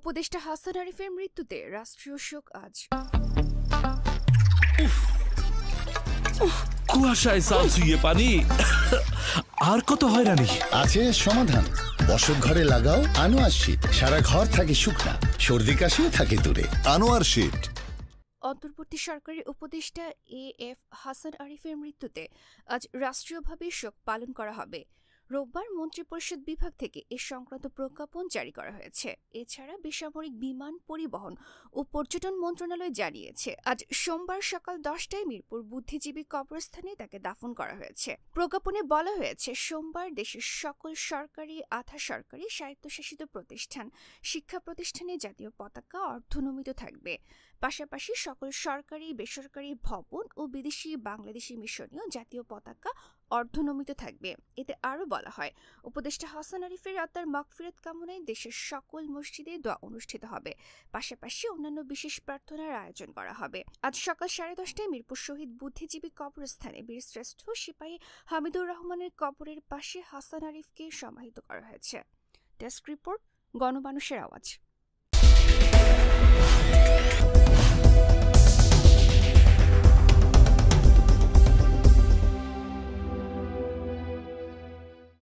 উপদেষ্টা হাসান আরিফের মৃত্যুতে রাষ্ট্রীয় শোক আজ। কুয়াশায় সালসুইয়ে পানি আর কত হয়রানি আছে সমাধান। বসত ঘরে লাগাও আনোয়ার শীট, সারা ঘর থাকে শুকনা, সর্দি কাশিও থাকে দূরে। আনোয়ার শীট। অন্তর্বর্তী সরকারের উপদেষ্টা এএফ হাসান আরিফের মৃত্যুতে আজ রাষ্ট্রীয়ভাবে শোক পালন করা হবে। রোববার মন্ত্রিপরিষদ বিভাগ থেকে এ সংক্রান্ত প্রজ্ঞাপন জারি করা হয়েছে। এছাড়া বেসামরিক বিমান পরিবহন ও পর্যটন মন্ত্রণালয় জানিয়েছে আজ সোমবার সকাল 10টায় মিরপুর বুদ্ধিজীবী কবরস্থানে তাকে দাফন করা হয়েছে। প্রজ্ঞাপনে বলা হয়েছে, সোমবার দেশের সকল সরকারি, আধা সরকারি, স্বায়ত্তশাসিত প্রতিষ্ঠান, শিক্ষা প্রতিষ্ঠানে জাতীয় পতাকা অর্ধনমিত থাকবে। পাশাপাশি সকল সরকারি, বেসরকারি ভবন ও বিদেশি বাংলাদেশি মিশনীয় জাতীয় পতাকা অর্ধনমিত থাকবে। এতে আরও বলা হয়, উপদেষ্টা হাসান আরিফের আত্মার মাগফিরাত কামনায় দেশের সকল মসজিদে দোয়া অনুষ্ঠিত হবে। পাশাপাশি অন্যান্য বিশেষ প্রার্থনার আয়োজন করা হবে। আজ সকাল 10:30টায় মিরপুর শহীদ বুদ্ধিজীবী কবরস্থানে বীরশ্রেষ্ঠ সিপাহী হামিদুর রহমানের কবরের পাশে হাসান আরিফকে সমাহিত করা হয়েছে। ডেস্ক রিপোর্ট, গণমানুষের আওয়াজ।